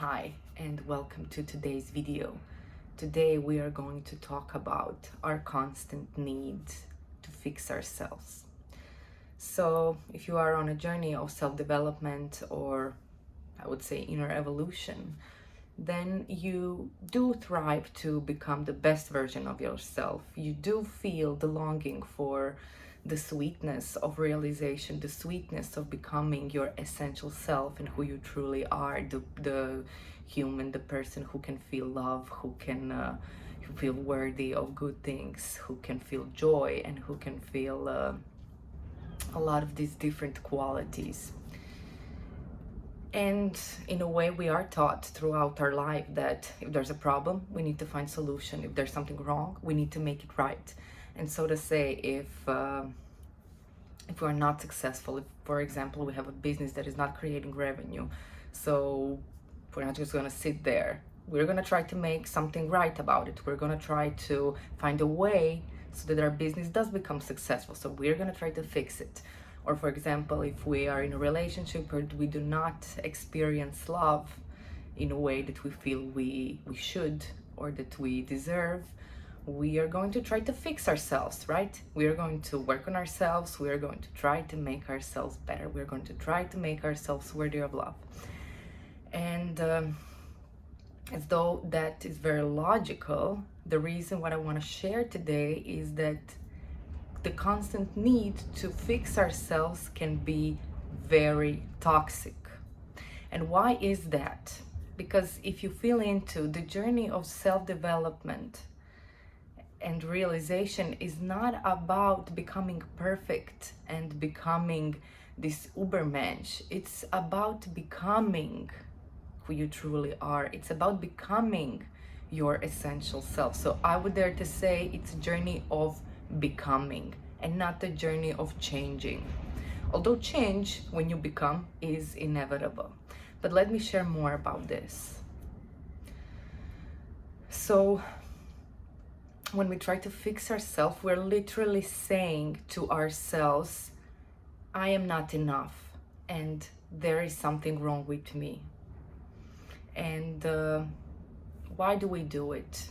Hi and welcome to today's video. Today we are going to talk about our constant need to fix ourselves. So if you are on a journey of self-development, or I would say inner evolution, then you do thrive to become the best version of yourself. You do feel the longing for the sweetness of realization, the sweetness of becoming your essential self and who you truly are, the human, the person who can feel love, who feel worthy of good things, who can feel joy, and who can feel a lot of these different qualities. And in a way, we are taught throughout our life that if there's a problem, we need to find solution. If there's something wrong, we need to make it right. And so to say, if we're not successful, if, for example, we have a business that is not creating revenue, so we're not just going to sit there. We're going to try to make something right about it. We're going to try to find a way so that our business does become successful. So we're going to try to fix it. Or for example, if we are in a relationship or we do not experience love in a way that we feel we should or that we deserve, we are going to try to fix ourselves, right? We are going to work on ourselves. We are going to try to make ourselves better. We're going to try to make ourselves worthy of love. And as though that is very logical, the reason what I want to share today is that the constant need to fix ourselves can be very toxic. And why is that? Because if you feel into the journey of self-development and realization is not about becoming perfect and becoming this ubermensch. It's about becoming who you truly are. It's about becoming your essential self. So I would dare to say it's a journey of becoming and not a journey of changing. Although change, when you become, is inevitable. But let me share more about this. So when we try to fix ourselves, we're literally saying to ourselves, I am not enough and there is something wrong with me. And why do we do it?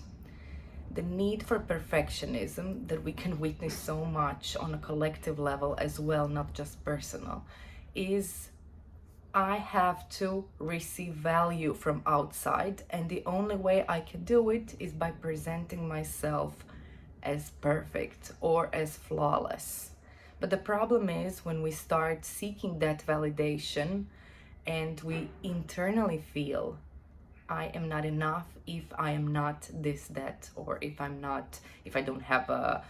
The need for perfectionism that we can witness so much on a collective level as well, not just personal, is I have to receive value from outside, and the only way I can do it is by presenting myself as perfect or as flawless. But the problem is when we start seeking that validation and we internally feel I am not enough if I am not this, that, or if I don't have a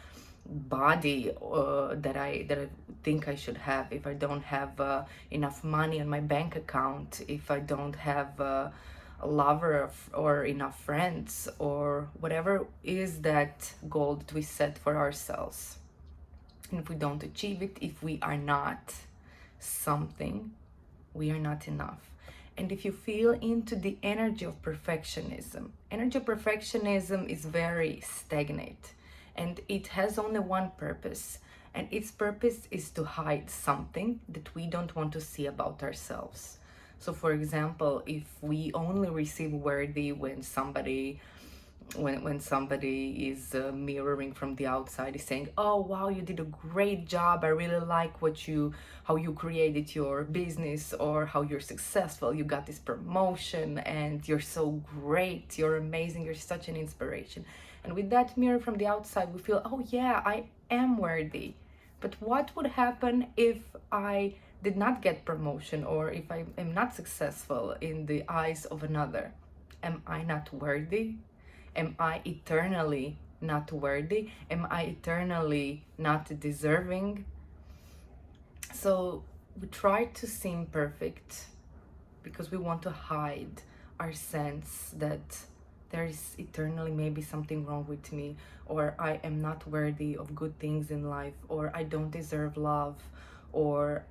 body that I think I should have, if I don't have enough money on my bank account, if I don't have a lover or enough friends, or whatever is that goal that we set for ourselves. And if we don't achieve it, if we are not something, we are not enough. And if you feel into the energy of perfectionism is very stagnant. And it has only one purpose, and its purpose is to hide something that we don't want to see about ourselves. So for example, if we only receive worthy when somebody is mirroring from the outside, is saying, oh wow, you did a great job, I really like how you created your business, or how you're successful, you got this promotion and you're so great, you're amazing, you're such an inspiration. And with that mirror from the outside, we feel, oh yeah, I am worthy. But what would happen if I did not get promotion, or if I am not successful in the eyes of another? Am I not worthy? Am I eternally not worthy? Am I eternally not deserving? So we try to seem perfect because we want to hide our sense that there is eternally maybe something wrong with me, or I am not worthy of good things in life, or I don't deserve love, or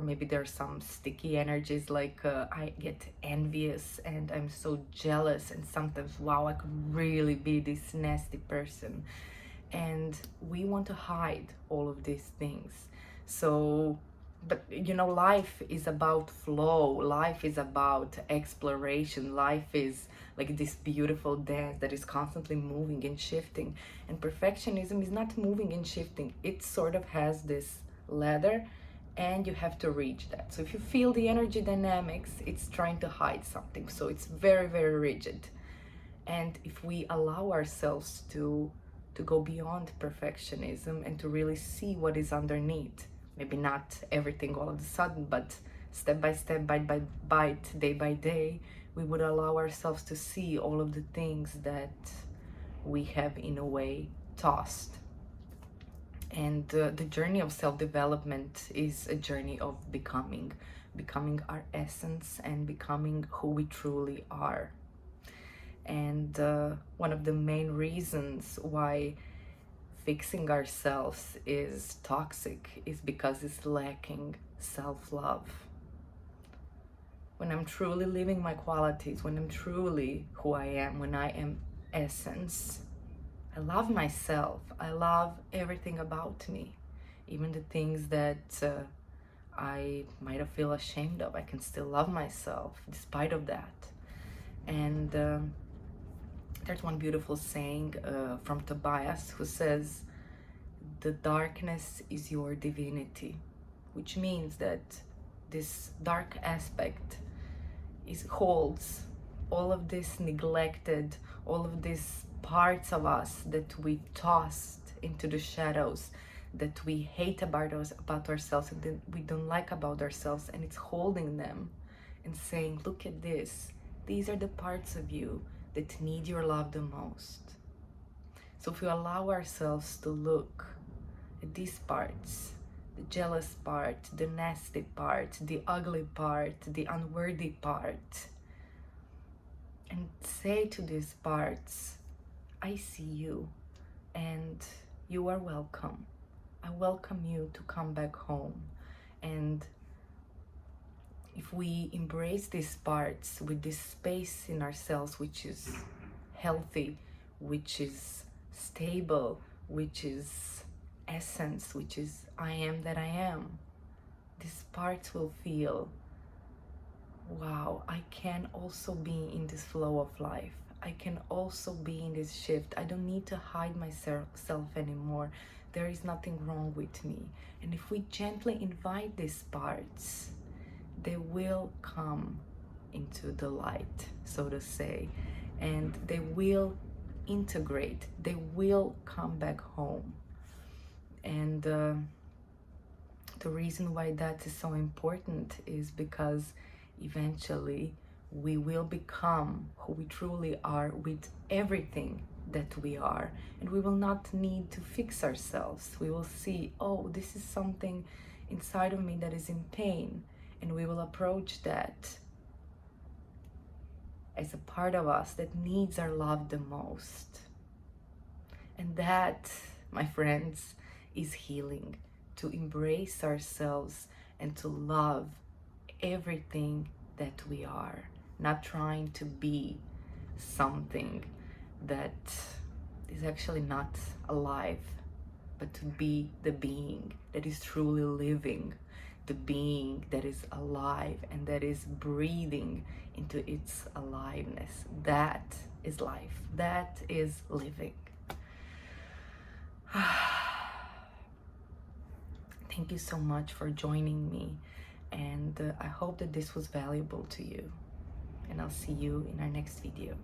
maybe there's some sticky energies like I get envious and I'm so jealous, and sometimes, wow, I could really be this nasty person. And we want to hide all of these things. So But you know, life is about flow, life is about exploration, life is like this beautiful dance that is constantly moving and shifting. And perfectionism is not moving and shifting, it sort of has this ladder, and you have to reach that. So if you feel the energy dynamics, it's trying to hide something, so it's very, very rigid. And if we allow ourselves to go beyond perfectionism and to really see what is underneath, maybe not everything all of a sudden, but step by step, bite by bite, day by day, we would allow ourselves to see all of the things that we have in a way tossed. And the journey of self-development is a journey of becoming our essence and becoming who we truly are. And one of the main reasons why fixing ourselves is toxic is because it's lacking self-love. When I'm truly living my qualities, when I'm truly who I am, when I am essence, I love myself. I love everything about me. Even the things that I might have feel ashamed of, I can still love myself despite of that. And there's one beautiful saying from Tobias who says, the darkness is your divinity, which means that this dark aspect holds all of this neglected, all of these parts of us that we tossed into the shadows, that we hate about ourselves, and that we don't like about ourselves, and it's holding them and saying, look at this, these are the parts of you that need your love the most. So if we allow ourselves to look at these parts, the jealous part, the nasty part, the ugly part, the unworthy part, and say to these parts, I see you and you are welcome. I welcome you to come back home. And if we embrace these parts with this space in ourselves, which is healthy, which is stable, which is essence, which is I am that I am, these parts will feel, wow, I can also be in this flow of life. I can also be in this shift. I don't need to hide myself anymore. There is nothing wrong with me. And if we gently invite these parts, they will come into the light, so to say, and they will integrate, they will come back home. And the reason why that is so important is because eventually we will become who we truly are with everything that we are, and we will not need to fix ourselves. We will see, oh, this is something inside of me that is in pain, and we will approach that as a part of us that needs our love the most. And that, my friends, is healing. To embrace ourselves and to love everything that we are, not trying to be something that is actually not alive, but to be the being that is truly living, the being that is alive and that is breathing into its aliveness. That is life. That is living. Thank you so much for joining me, and I hope that this was valuable to you, and I'll see you in our next video.